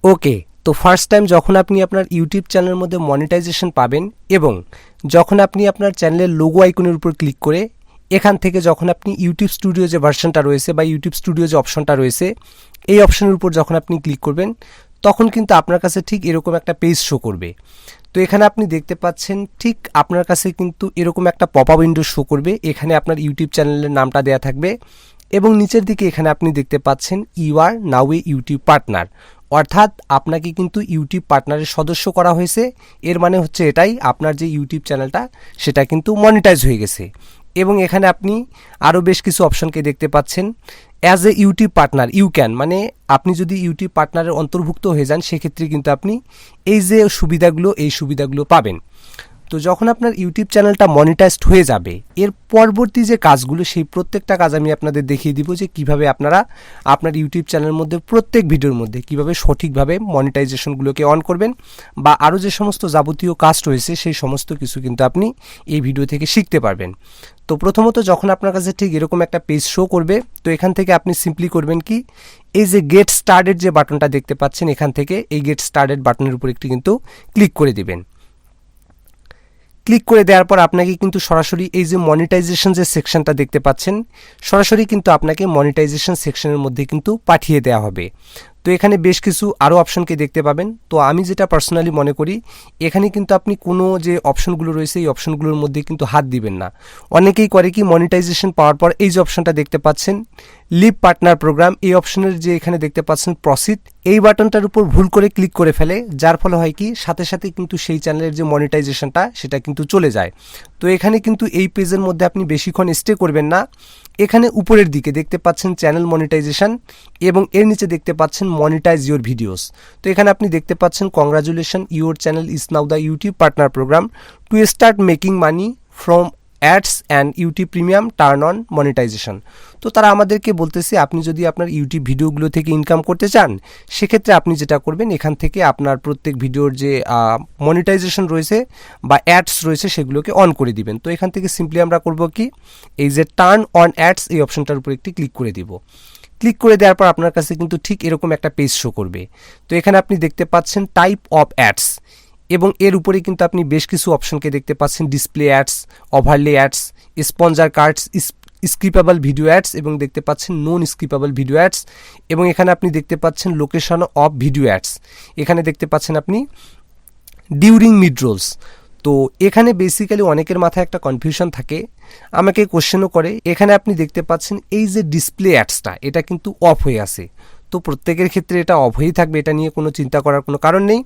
ওকে, তো first time যখন আপনি আপনার ইউটিউব চ্যানেলের মধ্যে মনিটাইজেশন পাবেন এবং যখন আপনি আপনার চ্যানেলের লোগো আইকনের উপর ক্লিক করে এখান থেকে যখন আপনি ইউটিউব স্টুডিও যে ভার্সনটা রয়েছে বা ইউটিউব স্টুডিও যে অপশনটা রয়েছে এই অপশনের উপর যখন আপনি ক্লিক করবেন তখন কিন্তু আপনার কাছে ঠিক এরকম একটা পেজ শো করবে। তো এখানে আপনি দেখতে পাচ্ছেন ঠিক আপনার কাছে কিন্তু এরকম একটা পপ আপ উইন্ডো শো করবে। এখানে আপনার ইউটিউব চ্যানেলের নামটা দেওয়া থাকবে এবং নিচের দিকে এখানে আপনি দেখতে পাচ্ছেন you are now a YouTube partner, অর্থাৎ আপনাকে কিন্তু ইউটিউব পার্টনারের সদস্য করা হয়েছে। এর মানে হচ্ছে এটাই, আপনার যে ইউটিউব চ্যানেলটা সেটা কিন্তু মনিটাইজ হয়ে গেছে। এবং এখানে আপনি আরও বেশ কিছু অপশনকে দেখতে পাচ্ছেন। As a YouTube partner you can, মানে আপনি যদি ইউটিউব পার্টনারের অন্তর্ভুক্ত হয়ে যান সেক্ষেত্রে কিন্তু আপনি এই যে সুবিধাগুলো পাবেন। তো যখন আপনার ইউটিউব চ্যানেলটা মনিটাইজড হয়ে যাবে এর পরবর্তী যে কাজগুলো সেই প্রত্যেকটা কাজ আমি আপনাদের দেখিয়ে দিব যে কিভাবে আপনারা আপনার ইউটিউব চ্যানেলের মধ্যে প্রত্যেক ভিডিওর মধ্যে কিভাবে সঠিকভাবে মনিটাইজেশনগুলোকে অন করবেন বা আরও যে সমস্ত যাবতীয় কাজ রয়েছে সেই সমস্ত কিছু কিন্তু আপনি এই ভিডিও থেকে শিখতে পারবেন। তো প্রথমত যখন আপনার কাছে ঠিক এরকম একটা পেজ শো করবে তো এখান থেকে আপনি সিম্পলি করবেন কি, এই যে গেট স্টার্টেড যে বাটনটা দেখতে পাচ্ছেন এখান থেকে এই গেট স্টার্টেড বাটনের উপর একটি কিন্তু ক্লিক করে দিবেন। ক্লিক করে দেওয়ার পর আপনাকে কিন্তু সরাসরি এই যে মনিটাইজেশন যে সেকশনটা দেখতে পাচ্ছেন সরাসরি কিন্তু আপনাকে মনিটাইজেশন সেকশনের মধ্যে কিন্তু পাঠিয়ে দেওয়া হবে। তো এখানে বেশ কিছু আরও অপশনকে দেখতে পাবেন। তো আমি যেটা পার্সোনালি মনে করি এখানে কিন্তু আপনি কোনো যে অপশনগুলো রয়েছে এই অপশনগুলোর মধ্যে কিন্তু হাত দিবেন না। অনেকেই করে কি মনিটাইজেশন পাওয়ার পর এই যে অপশনটা দেখতে পাচ্ছেন লিভ পার্টনার প্রোগ্রাম, এই অপশনের যে এখানে দেখতে পাচ্ছেন প্রসিড, এই বাটনটার উপর ভুল করে ক্লিক করে ফেলে, যার ফলে হয় কি সাথে সাথে কিন্তু সেই চ্যানেলের যে মনিটাইজেশনটা সেটা কিন্তু চলে যায়। তো এখানে কিন্তু এই পেজের মধ্যে আপনি বেশিক্ষণ স্টে করবেন না। এখানে উপরের দিকে দেখতে পাচ্ছেন চ্যানেল মনিটাইজেশন এবং এর নিচে দেখতে পাচ্ছেন মনিটাইজ ইউর ভিডিওস। তো এখানে আপনি দেখতে পাচ্ছেন congratulation your channel is now the YouTube partner program to start making money from ads and YouTube premium turn on monetization. তো তারা আমাদেরকে বলতেছে আপনি যদি আপনার ইউটিউব ভিডিওগুলো থেকে ইনকাম করতে চান সেক্ষেত্রে আপনি যেটা করবেন এখান থেকে আপনার প্রত্যেক ভিডিওর যে মনিটাইজেশন রয়েছে বা অ্যাডস রয়েছে সেগুলোকে অন করে দিবেন। তো এখান থেকে সিম্পলি আমরা করব কি, এই যে টার্ন অন অ্যাডস এই অপশনটার উপর একটি ক্লিক করে দিব। ক্লিক করে দেওয়ার পর আপনার কাছে কিন্তু ঠিক এরকম একটা পেজ শো করবে। তো এখানে আপনি দেখতে পাচ্ছেন টাইপ অফ অ্যাডস এবং এর উপরে কিন্তু আপনি বেশ কিছু অপশনকে দেখতে পাচ্ছেন display ads, overlay ads, sponsor cards, skippable video ads এবং দেখতে পাচ্ছেন নন স্কিপেবল ভিডিও অ্যাডস এবং এখানে আপনি দেখতে পাচ্ছেন লোকেশন অফ ভিডিও অ্যাডস। এখানে দেখতে পাচ্ছেন আপনি ডিউরিং মিড রোলস। তো এখানে বেসিক্যালি অনেকের মাথায় একটা কনফিউশন থাকে, আমাকে কোশ্চেনও করে। এখানে আপনি দেখতে পাচ্ছেন এই যে ডিসপ্লে অ্যাডসটা এটা কিন্তু অফ হয়ে আছে। তো প্রত্যেকের ক্ষেত্রে এটা অফ হয়েই থাকবে, এটা নিয়ে কোনো চিন্তা করার কোনো কারণ নেই।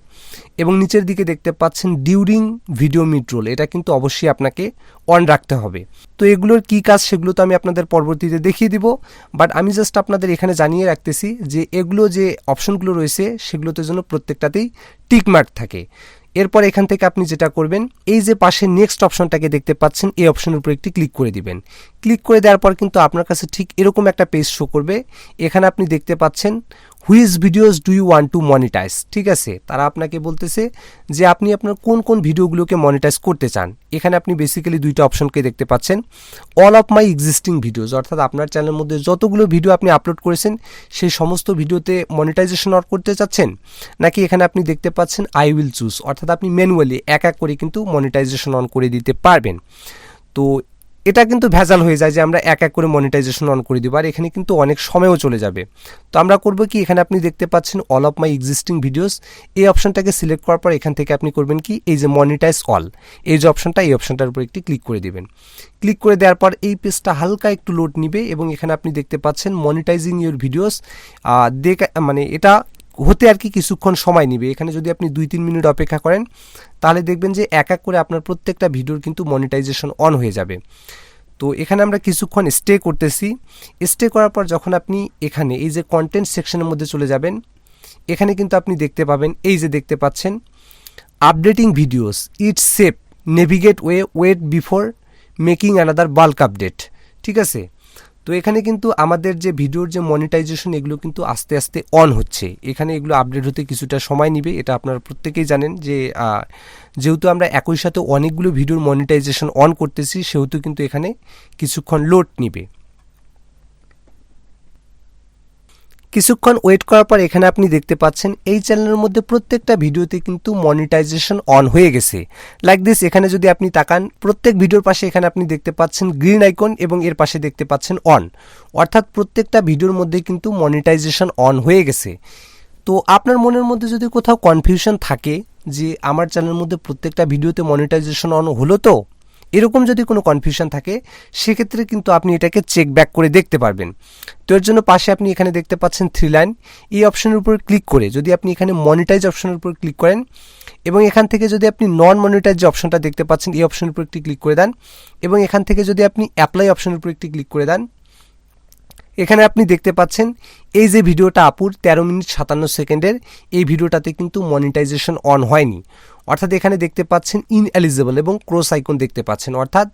এবং নিচের দিকে দেখতে পাচ্ছেন ডিউরিং ভিডিও মিড রোল, এটা কিন্তু অবশ্যই আপনাকে অন রাখতে হবে। তো এগুলোর কী কাজ সেগুলো তো আমি আপনাদের পরবর্তীতে দেখিয়ে দিব, বাট আমি জাস্ট আপনাদের এখানে জানিয়ে রাখতেছি যে এগুলো যে অপশনগুলো রয়েছে সেগুলোতে যেন প্রত্যেকটাতেই টিকমার্ক থাকে। এরপর এখান থেকে আপনি যেটা করবেন এই যে পাশে নেক্সট অপশনটাকে দেখতে পাচ্ছেন এই অপশনের উপর একটি ক্লিক করে দিবেন। ক্লিক করে দেওয়ার পর কিন্তু আপনার কাছে ঠিক এরকম একটা পেজ শো করবে। এখানে আপনি দেখতে পাচ্ছেন which videos do you want to monetize, ঠিক আছে, তারা আপনাকে বলতেছে যে আপনি আপনার কোন কোন ভিডিওগুলোকে মনিটাইজ করতে চান। এখানে আপনি বেসিক্যালি দুইটা অপশনকে দেখতে পাচ্ছেন, all of my existing videos, অর্থাৎ আপনার চ্যানেলের মধ্যে যতগুলো ভিডিও আপনি আপলোড করেছেন সেই সমস্ত ভিডিওতে মনিটাইজেশন অন করতে চাচ্ছেন, নাকি এখানে আপনি দেখতে পাচ্ছেন আই উইল চুজ, অর্থাৎ আপনি ম্যানুয়ালি এক এক করে কিন্তু মনিটাইজেশন অন করে দিতে পারবেন। তো এটা কিন্তু ভেজাল হয়ে যায় যে আমরা এক এক করে মনিটাইজেশন অন করে দিব, আর এখানে কিন্তু অনেক সময়ও চলে যাবে। তো আমরা করব কি, এখানে আপনি দেখতে পাচ্ছেন all of my existing videos, এই অপশনটাকে সিলেক্ট করার পর এখান থেকে আপনি করবেন কি, এই যে মনিটাইজ অল এই যে অপশনটা এই অপশনটার উপর একটি ক্লিক করে দিবেন। ক্লিক করে দেওয়ার পর এই পেজটা হালকা একটু লোড নিবে এবং এখানে আপনি দেখতে পাচ্ছেন মনিটাইজিং ইউর ভিডিওস মানে এটা হতে আর কি কিছুক্ষণ সময় নেবে। এখানে যদি আপনি 2-3 মিনিট অপেক্ষা করেন তাহলে দেখবেন যে এক এক করে আপনার প্রত্যেকটা ভিডিওর কিন্তু মনিটাইজেশন অন হয়ে যাবে। তো এখানে আমরা কিছুক্ষণ স্টে করতেছি। স্টে করার পর যখন আপনি এখানে এই যে কন্টেন্ট সেকশনের মধ্যে চলে যাবেন এখানে কিন্তু আপনি দেখতে পাবেন এই যে দেখতে পাচ্ছেন updating videos it's safe navigate wait before making another bulk update, ঠিক আছে। তো এখানে কিন্তু আমাদের যে ভিডিওর যে মনিটাইজেশন এগুলো কিন্তু আস্তে আস্তে অন হচ্ছে। এখানে এগুলো আপডেট হতে কিছুটা সময় নেবে, এটা আপনারা প্রত্যেকেই জানেন যে যেহেতু আমরা একই সাথে অনেকগুলো ভিডিওর মনিটাইজেশন অন করতেছি সেহেতু কিন্তু এখানে কিছুক্ষণ লোড নেবে। কিছুক্ষণ ওয়েট করার পর এখানে আপনি দেখতে পাচ্ছেন এই চ্যানেলের মধ্যে প্রত্যেকটা ভিডিওতে কিন্তু মনিটাইজেশন অন হয়ে গেছে। লাইক দিস, এখানে যদি আপনি তাকান প্রত্যেক ভিডিওর পাশে এখানে আপনি দেখতে পাচ্ছেন গ্রিন আইকন এবং এর পাশে দেখতে পাচ্ছেন অন, অর্থাৎ প্রত্যেকটা ভিডিওর মধ্যে কিন্তু মনিটাইজেশন অন হয়ে গেছে। তো আপনার মনের মধ্যে যদি কোথাও কনফিউশন থাকে যে আমার চ্যানেলের মধ্যে প্রত্যেকটা ভিডিওতে মনিটাইজেশন অন হলো, তো এরকম যদি কোনো কনফিউশন থাকে সেক্ষেত্রে কিন্তু আপনি এটাকে চেক ব্যাক করে দেখতে পারবেন। তো এর জন্য পাশে আপনি এখানে দেখতে পাচ্ছেন 3 লাইন, এই অপশনের উপর ক্লিক করে যদি আপনি এখানে মনিটাইজ অপশনের উপর ক্লিক করেন এবং এখান থেকে যদি আপনি নন মনিটাইজ যে অপশনটা দেখতে পাচ্ছেন এই অপশনের উপর একটি ক্লিক করে দেন এবং এখান থেকে যদি আপনি অ্যাপ্লাই অপশনের উপর একটি ক্লিক করে দেন, এখানে আপনি দেখতে পাচ্ছেন এই যে ভিডিওটা আপুর 13 মিনিট 57 সেকেন্ডের, এই ভিডিওটাতে কিন্তু মনিটাইজেশন অন হয়নি। অর্থাৎ এখানে দেখতে পাচ্ছেন ইনএলিজিবল এবং ক্রস আইকন দেখতে পাচ্ছেন, অর্থাৎ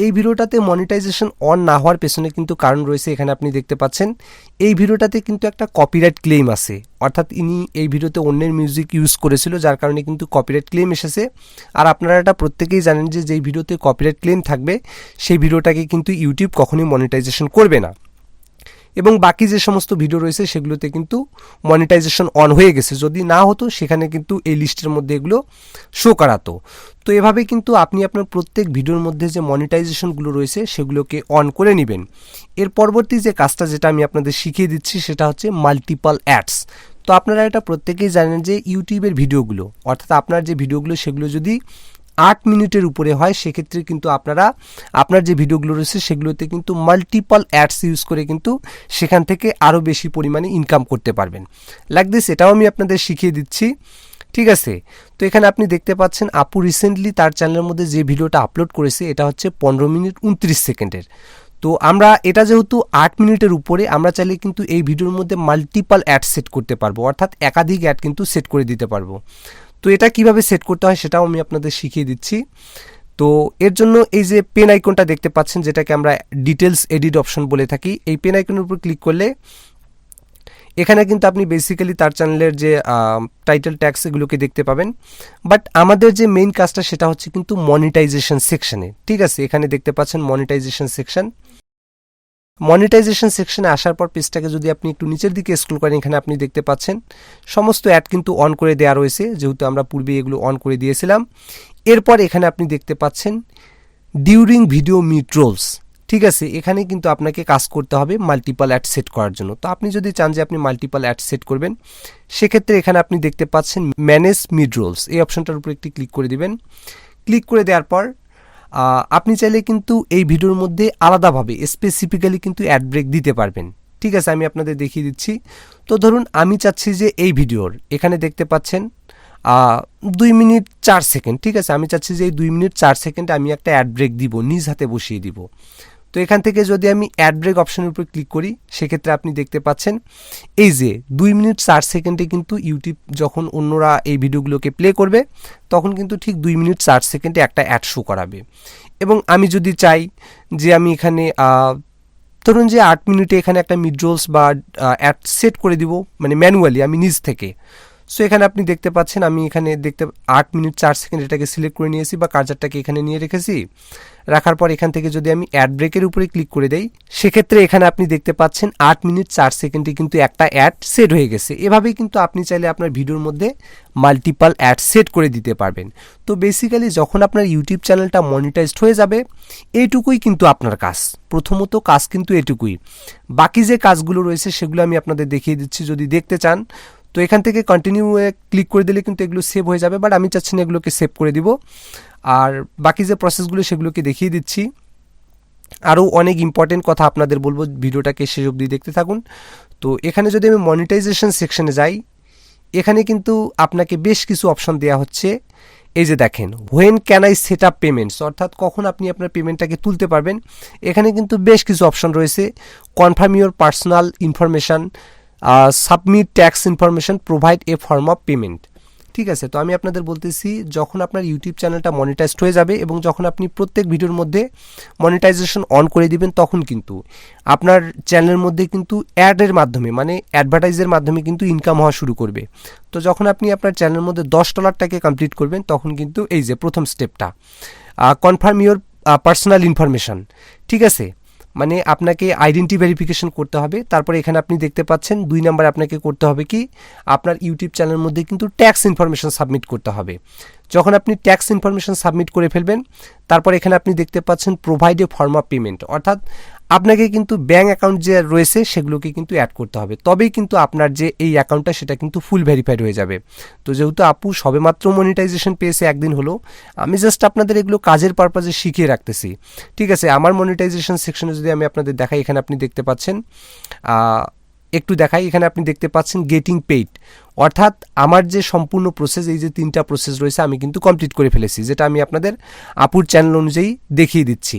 এই ভিডিওটাতে মনিটাইজেশন অন না হওয়ার পেছনে কিন্তু কারণ রয়েছে। এখানে আপনি দেখতে পাচ্ছেন এই ভিডিওটাতে কিন্তু একটা কপিরাইট ক্লেম আছে, অর্থাৎ ইনি এই ভিডিওতে অন্যের মিউজিক ইউজ করেছিল যার কারণে কিন্তু কপিরাইট ক্লেম এসেছে। আর আপনারা এটা প্রত্যেকেই জানেন যে যেই ভিডিওতে কপিরাইট ক্লেম থাকবে সেই ভিডিওটাকে কিন্তু ইউটিউব কখনোই মনিটাইজেশন করবে না, এবং বাকি যে সমস্ত ভিডিও রয়েছে সেগুলোতে কিন্তু মনিটাইজেশন অন হয়ে গেছে। যদি না হতো সেখানে কিন্তু এই লিস্টের মধ্যে এগুলো শো করাতো। তো এভাবে কিন্তু আপনি আপনার প্রত্যেক ভিডিওর মধ্যে যে মনিটাইজেশনগুলো রয়েছে সেগুলোকে অন করে নেবেন। এর পরবর্তী যে কাজটা যেটা আমি আপনাদের শিখিয়ে দিচ্ছি সেটা হচ্ছে মাল্টিপল অ্যাডস। তো আপনারা এটা প্রত্যেকেই জানেন যে ইউটিউবের ভিডিওগুলো, অর্থাৎ আপনার যে ভিডিওগুলো সেগুলো যদি 8 মিনিটের উপরে হয় সেক্ষেত্রে কিন্তু আপনারা আপনার যে ভিডিওগুলো রয়েছে সেগুলোতে কিন্তু মাল্টিপল অ্যাডস ইউজ করে কিন্তু সেখান থেকে আরও বেশি পরিমাণে ইনকাম করতে পারবেন। লাইক দিস, এটাও আমি আপনাদের শিখিয়ে দিচ্ছি, ঠিক আছে। তো এখানে আপনি দেখতে পাচ্ছেন আপু রিসেন্টলি তার চ্যানেলের মধ্যে যে ভিডিওটা আপলোড করেছে এটা হচ্ছে 15 মিনিট 29 সেকেন্ডের। তো আমরা এটা যেহেতু 8 মিনিটের উপরে, আমরা চাইলে কিন্তু এই ভিডিওর মধ্যে মাল্টিপল অ্যাড সেট করতে পারবো, অর্থাৎ একাধিক অ্যাড কিন্তু সেট করে দিতে পারবো। তো এটা কিভাবে সেট করতে হয় সেটাও আমি আপনাদের শিখিয়ে দিচ্ছি। তো এর জন্য এই যে পেন আইকনটা দেখতে পাচ্ছেন যেটাকে আমরা ডিটেলস এডিট অপশন বলে থাকি, এই পেন আইকনের উপর ক্লিক করলে এখানে কিন্তু আপনি বেসিক্যালি তার চ্যানেলের যে টাইটেল ট্যাগস এগুলোকে দেখতে পাবেন। বাট আমাদের যে মেইন কাজটা সেটা হচ্ছে কিন্তু মনিটাইজেশন সেকশনে, ঠিক আছে। এখানে দেখতে পাচ্ছেন মনিটাইজেশন সেকশন। মনিটাইজেশন সেকশনে আসার পর পেজটাকে যদি আপনি একটু নিচের দিকে স্ক্রল করেন এখানে আপনি দেখতে পাচ্ছেন সমস্ত অ্যাড কিন্তু অন করে দেওয়া রয়েছে, যেহেতু আমরা পূর্বে এগুলো অন করে দিয়েছিলাম। এরপর এখানে আপনি দেখতে পাচ্ছেন ডিউরিং ভিডিও মিড রোলস, ঠিক আছে। এখানে কিন্তু আপনাকে কাজ করতে হবে মাল্টিপল অ্যাড সেট করার জন্য। তো আপনি যদি চান যে আপনি মাল্টিপল অ্যাড সেট করবেন সেক্ষেত্রে এখানে আপনি দেখতে পাচ্ছেন ম্যানেজ মিড রোলস, এই অপশনটার উপর একটি ক্লিক করে দিবেন। ক্লিক করে দেওয়ার পর আপনি চাইলে কিন্তু এই ভিডিওর মধ্যে আলাদাভাবে স্পেসিফিক্যালি কিন্তু অ্যাড ব্রেক দিতে পারবেন, ঠিক আছে। আমি আপনাদের দেখিয়ে দিচ্ছি। তো ধরুন আমি চাচ্ছি যে এই ভিডিওর এখানে দেখতে পাচ্ছেন 2 মিনিট 4 সেকেন্ড, ঠিক আছে। আমি চাচ্ছি যে এই 2 মিনিট 4 সেকেন্ডে আমি একটা অ্যাড ব্রেক দিব, নিজ হাতে বসিয়ে দিব। তো এখান থেকে যদি আমি অ্যাড ব্রেক অপশনের উপর ক্লিক করি সেক্ষেত্রে আপনি দেখতে পাচ্ছেন এই যে 2 মিনিট 4 সেকেন্ডে কিন্তু ইউটিউব যখন অন্যরা এই ভিডিওগুলোকে প্লে করবে তখন কিন্তু ঠিক 2 মিনিট 4 সেকেন্ডে একটা অ্যাড শো করাবে। এবং আমি যদি চাই যে আমি এখানে ধরুন যে 8 মিনিটে এখানে একটা মিড রোলস বা অ্যাড সেট করে দিব, মানে ম্যানুয়ালি আমি নিজ থেকে। সো এখানে আপনি দেখতে পাচ্ছেন আমি এখানে 8 মিনিট 4 সেকেন্ড এটাকে সিলেক্ট করে নিয়েছি বা কার্সারটাকে এখানে নিয়ে রেখেছি। রাখার পর এখান থেকে যদি আমি অ্যাড ব্রেকের উপরে ক্লিক করে দেই সেক্ষেত্রে এখানে আপনি দেখতে পাচ্ছেন 8 মিনিট 4 সেকেন্ডে কিন্তু একটা অ্যাড সেট হয়ে গেছে। এভাবেই কিন্তু আপনি চাইলে আপনার ভিডিওর মধ্যে মাল্টিপল অ্যাড সেট করে দিতে পারবেন। তো বেসিক্যালি যখন আপনার ইউটিউব চ্যানেলটা মনিটাইজড হয়ে যাবে এইটুকুই কিন্তু আপনার কাজ, প্রথমত কাজ কিন্তু এটুকুই। বাকি যে কাজগুলো রয়েছে সেগুলো আমি আপনাদের দেখিয়ে দিচ্ছি যদি দেখতে চান। তো এখান থেকে কন্টিনিউ ক্লিক করে দিলে কিন্তু এগুলো সেভ হয়ে যাবে, বাট আমি চাচ্ছি না এগুলোকে সেভ করে দিব। আর বাকি যে প্রসেসগুলো সেগুলোকে দেখিয়ে দিচ্ছি। আরও অনেক ইম্পর্টেন্ট কথা আপনাদের বলবো, ভিডিওটাকে শেষ অবধি দেখতে থাকুন। তো এখানে যদি আমি মনিটাইজেশন সেকশনে যাই এখানে কিন্তু আপনাকে বেশ কিছু অপশন দেওয়া হচ্ছে। এই যে দেখেন when can I set up payments, অর্থাৎ কখন আপনি আপনার পেমেন্টটাকে তুলতে পারবেন। এখানে কিন্তু বেশ কিছু অপশন রয়েছে, confirm your personal information, submit tax information, provide a form of payment, ঠিক আছে। তো আমি আপনাদের বলতেছি যখন আপনার ইউটিউব চ্যানেলটা মনিটাইজড হয়ে যাবে এবং যখন আপনি প্রত্যেক ভিডিওর মধ্যে মনিটাইজেশন অন করে দিবেন তখন কিন্তু আপনার চ্যানেলের মধ্যে কিন্তু অ্যাডের মাধ্যমে মানে অ্যাডভার্টাইজের মাধ্যমে কিন্তু ইনকাম হওয়া শুরু করবে। তো যখন আপনি আপনার চ্যানেলের মধ্যে $10টাকে কমপ্লিট করবেন তখন কিন্তু এই যে প্রথম স্টেপটা কনফার্ম ইউর পার্সোনাল ইনফরমেশান, ঠিক আছে, মানে আপনাকে আইডেন্টি ভেরিফিকেশন করতে হবে। তারপরে এখানে আপনি দেখতে পাচ্ছেন 2 নম্বরে আপনাকে করতে হবে কি, আপনার ইউটিউব চ্যানেলের মধ্যে কিন্তু ট্যাক্স ইনফরমেশন সাবমিট করতে হবে। যখন আপনি ট্যাক্স ইনফরমেশন সাবমিট করে ফেলবেন, তারপর এখানে আপনি দেখতে পাচ্ছেন provide a form of payment, অর্থাৎ আপনাকে কিন্তু ব্যাঙ্ক অ্যাকাউন্ট যে রয়েছে সেগুলোকে কিন্তু অ্যাড করতে হবে, তবেই কিন্তু আপনার যে এই অ্যাকাউন্টটা সেটা কিন্তু ফুল ভেরিফাইড হয়ে যাবে। তো যেহেতু আপু সবেমাত্র মনিটাইজেশন পেয়েছে একদিন হলো, আমি জাস্ট আপনাদের এগুলো কাজের পারপাজে শিখিয়ে রাখতেছি, ঠিক আছে। আমার মনিটাইজেশন সেকশনে যদি আমি আপনাদের দেখাই, এখানে আপনি দেখতে পাচ্ছেন একটু দেখাই, এখানে আপনি দেখতে পাচ্ছেন গেটিং পেইড, অর্থাৎ আমার যে সম্পূর্ণ প্রসেস, এই যে 3টা প্রসেস রয়েছে আমি কিন্তু কমপ্লিট করে ফেলেছি, যেটা আমি আপনাদের আপুর চ্যানেল অনুযায়ী দেখিয়ে দিচ্ছি।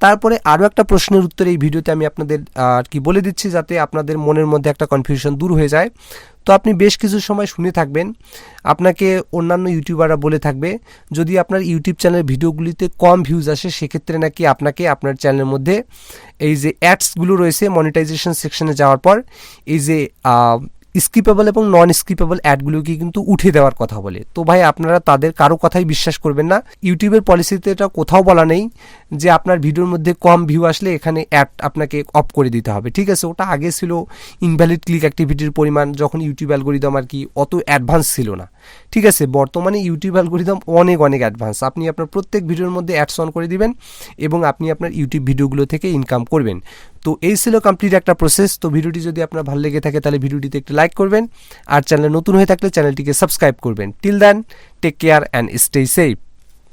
তারপরে আরও একটা প্রশ্নের উত্তর এই ভিডিওতে আমি আপনাদের আর কি বলে দিচ্ছি, যাতে আপনাদের মনের মধ্যে একটা কনফিউশন দূর হয়ে যায়। তো আপনি বেশ কিছু সময় শুনে থাকবেন, আপনাকে অন্যান্য ইউটিউবাররা বলে থাকবে যদি আপনার ইউটিউব চ্যানেলের ভিডিওগুলিতে কম ভিউজ আসে, সেক্ষেত্রে নাকি আপনাকে আপনার চ্যানেলের মধ্যে এই যে অ্যাডসগুলো রয়েছে মনিটাইজেশন সেকশনে যাওয়ার পর এই যে স্কিপেবল এবং নন স্কিপেবল অ্যাডগুলোকে কিন্তু উঠে দেওয়ার কথা বলে। তো ভাই আপনারা তাদের কারো কথাই বিশ্বাস করবেন না। ইউটিউবের পলিসিতে এটা কোথাও বলা নেই যে আপনার ভিডিওর মধ্যে কম ভিউ আসলে এখানে অ্যাড আপনাকে অফ করে দিতে হবে, ঠিক আছে। ওটা আগে ছিল ইনভ্যালিড ক্লিক অ্যাক্টিভিটির পরিমাণ, যখন ইউটিউব অ্যালগোরিদম আর কি অত অ্যাডভান্স ছিল না, ঠিক আছে। বর্তমানে ইউটিউব অ্যালগোরিদম অনেক অনেক অ্যাডভান্স, আপনি আপনার প্রত্যেক ভিডিওর মধ্যে অ্যাডস অন করে দিবেন এবং আপনি আপনার ইউটিউব ভিডিওগুলো থেকে ইনকাম করবেন। তো এই ছিল কমপ্লিট একটা প্রসেস। তো ভিডিওটি যদি আপনার ভালো লেগে থাকে তাহলে ভিডিওটিতে একটু লাইক করবেন, আর চ্যানেলে নতুন হয়ে থাকলে চ্যানেলটিকে সাবস্ক্রাইব করবেন। Till then, take care and stay safe.